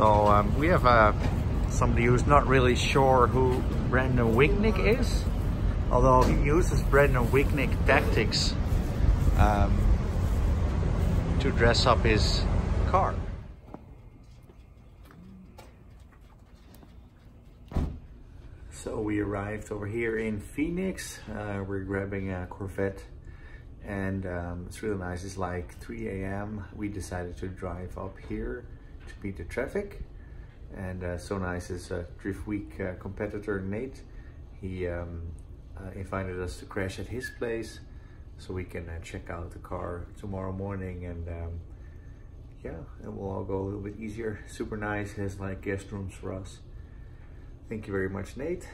So we have somebody who's not really sure who Brendan Wicknick is, although he uses Brendan Wicknick tactics to dress up his car. So we arrived over here in Phoenix. We're grabbing a Corvette, and it's really nice. It's like 3 a.m. We decided to drive up here to beat the traffic, and so nice is Drift Week competitor Nate. He invited us to crash at his place so we can check out the car tomorrow morning, and yeah, it will all go a little bit easier. Super nice, has like guest rooms for us. Thank you very much, Nate,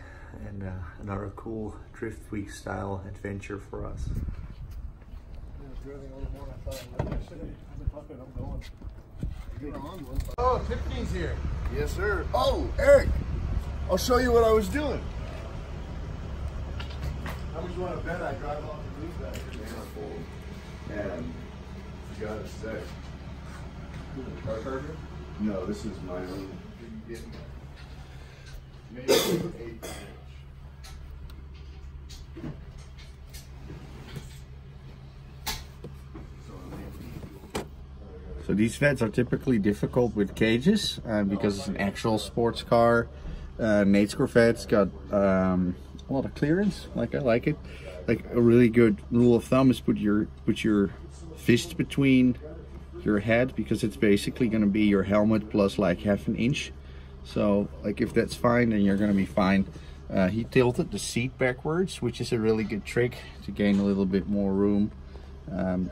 and another cool Drift Week style adventure for us. Oh, Tiffany's here. Yes, sir. Oh, Eric, I'll show you what I was doing. How much you want to bet I drive off the blue bag? And you got a sec. Car charger? No, this is my own. Maybe 8 So these Vets are typically difficult with cages because it's an actual sports car. Nate's Corvette's got a lot of clearance, like I like it. Like a really good rule of thumb is put your fist between your head, because it's basically going to be your helmet plus like ½ an inch. So like if that's fine, then you're going to be fine. He tilted the seat backwards, which is a really good trick to gain a little bit more room.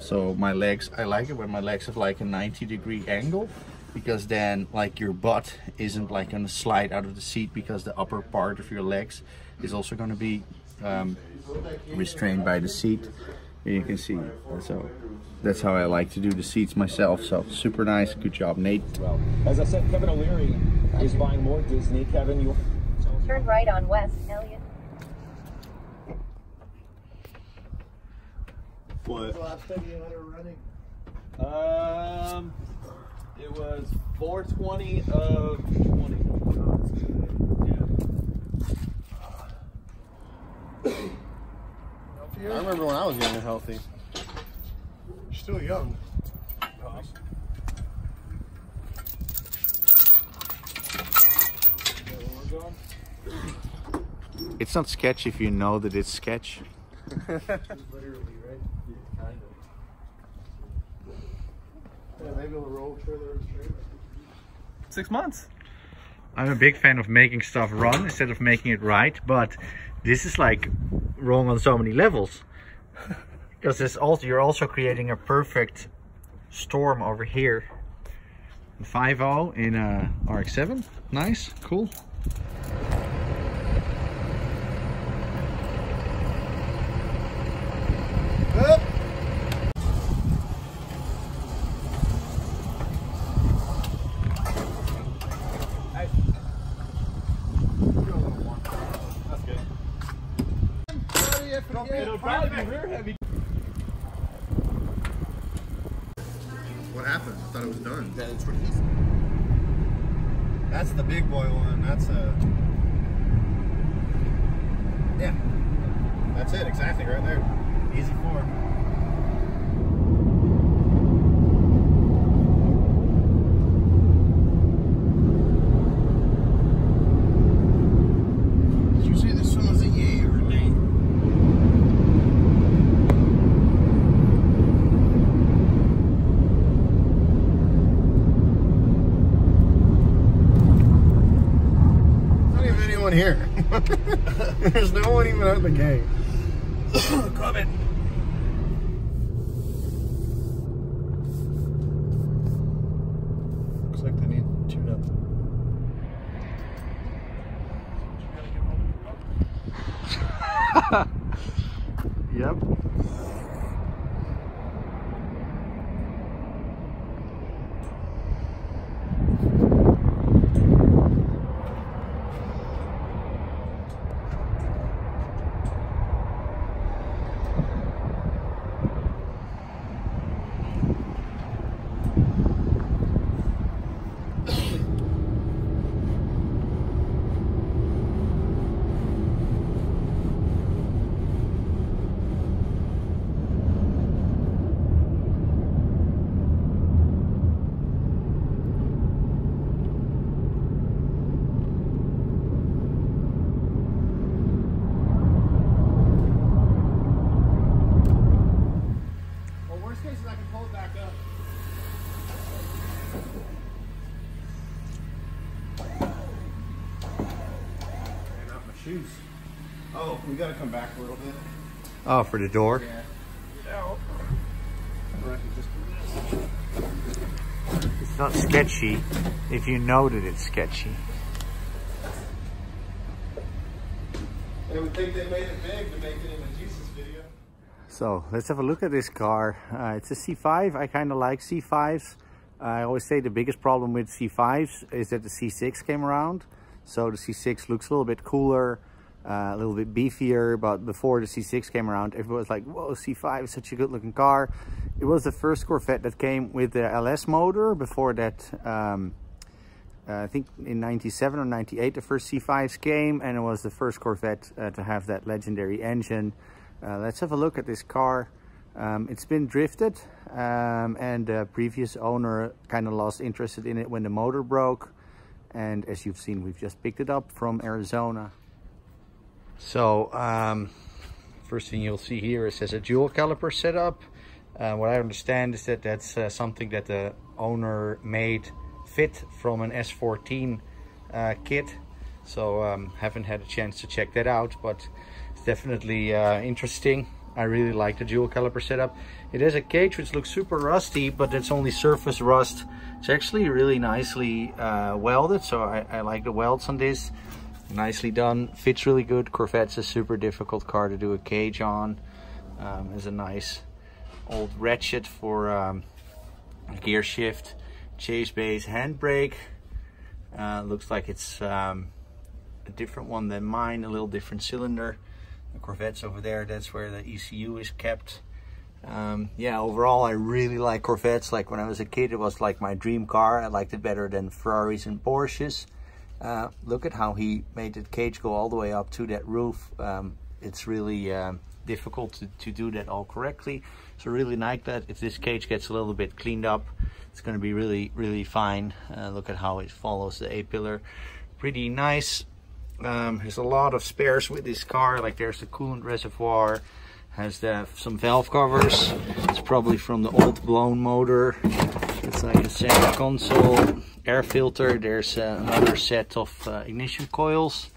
So my legs, I like it when my legs have like a 90-degree angle, because then like your butt isn't like going to slide out of the seat, because the upper part of your legs is also going to be restrained by the seat. And you can see, so that's how I like to do the seats myself. So super nice, good job, Nate. Well, as I said, Kevin O'Leary is buying more Disney. Kevin, you turn right on West Elliott. What? Last time you had her running? It was 420 of 20. I remember when I was young and healthy. You're still young. It's not sketch if you know that it's sketch. Literally, right? Kind of. Yeah, maybe we'll roll further straight. 6 months. I'm a big fan of making stuff run instead of making it right, but this is like wrong on so many levels. Because this also, you're also creating a perfect storm over here. 5.0 in a RX-7. Nice, cool. Up. That's good. It'll probably be rear heavy. What happened? I thought it was done. That is pretty easy. That's the big boy one. That's a... Yeah. That's it, exactly, right there. Easy 4. Did you say this one was a yay or a nay? There's not even anyone here. There's no one even at the gate. Coming. Looks like they need tune-up. Yep. shoes. Oh, we gotta come back a little bit. Oh, for the door? Yeah. It's not sketchy if you know that it's sketchy. They would think they made it big to make it in a Jesus video. So let's have a look at this car. It's a C5. I kind of like C5s. I always say the biggest problem with C5s is that the C6 came around. So the C6 looks a little bit cooler, a little bit beefier, but before the C6 came around, everyone was like, whoa, C5 is such a good looking car. It was the first Corvette that came with the LS motor. Before that, I think in 97 or 98, the first C5s came, and it was the first Corvette to have that legendary engine. Let's have a look at this car. It's been drifted, and the previous owner kind of lost interest in it when the motor broke. And as you've seen, we've just picked it up from Arizona. So first thing you'll see here, it says a dual caliper setup. What I understand is that that's something that the owner made fit from an S14 kit. So haven't had a chance to check that out, but it's definitely interesting. I really like the dual caliper setup. It has a cage which looks super rusty, but it's only surface rust. It's actually really nicely welded, so I like the welds on this. Nicely done, fits really good. Corvette's a super difficult car to do a cage on. There's a nice old ratchet for a gear shift, chase base, handbrake. Looks like it's a different one than mine, a little different cylinder. The Corvette's over there, that's where the ECU is kept. Yeah, overall I really like Corvettes. Like when I was a kid, it was like my dream car. I liked it better than Ferraris and Porsches. Look at how he made the cage go all the way up to that roof. It's really difficult to do that all correctly. So really like that. If this cage gets a little bit cleaned up, it's going to be really fine. Look at how it follows the A-pillar. Pretty nice. There's a lot of spares with this car. Like there's the coolant reservoir, has some valve covers. It's probably from the old blown motor. It's like a center console, air filter. There's another set of ignition coils.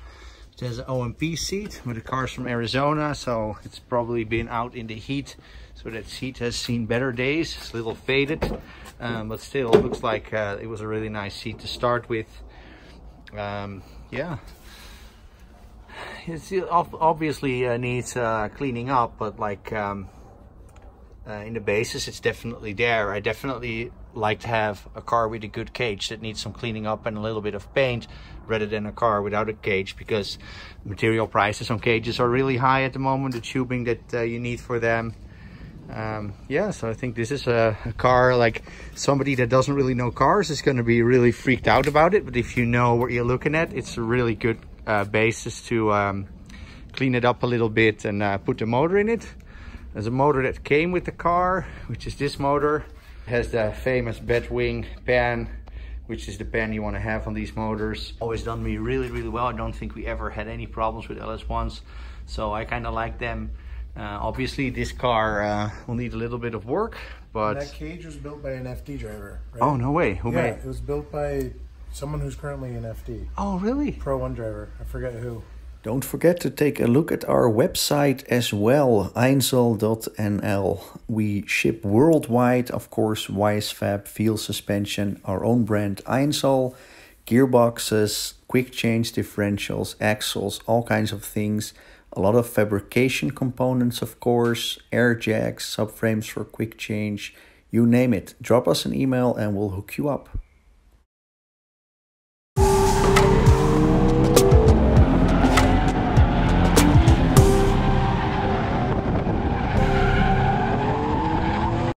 It has an OMP seat, but the car's from Arizona, so it's probably been out in the heat. So that seat has seen better days. It's a little faded, but still looks like it was a really nice seat to start with. Yeah. It obviously needs cleaning up, but like in the basis it's definitely there. I definitely like to have a car with a good cage that needs some cleaning up and a little bit of paint, rather than a car without a cage, because material prices on cages are really high at the moment, the tubing that you need for them. Yeah, so I think this is a car, like somebody that doesn't really know cars is going to be really freaked out about it, but if you know what you're looking at, it's a really good basis to clean it up a little bit and put the motor in it. There's a motor that came with the car, which is this motor. It has the famous Batwing pan, which is the pan you want to have on these motors. Always done me really well. I don't think we ever had any problems with LS1s, so I kind of like them. Obviously this car will need a little bit of work, but that cage was built by an FD driver, right? Oh, no way. Who made it? It was built by someone who's currently an FD. Oh, really? Pro 1 driver. I forget who. Don't forget to take a look at our website as well, einsel.nl. We ship worldwide, of course, Wisefab, Feel Suspension, our own brand Einsel, gearboxes, quick change differentials, axles, all kinds of things. A lot of fabrication components, of course, air jacks, subframes for quick change, you name it. Drop us an email and we'll hook you up.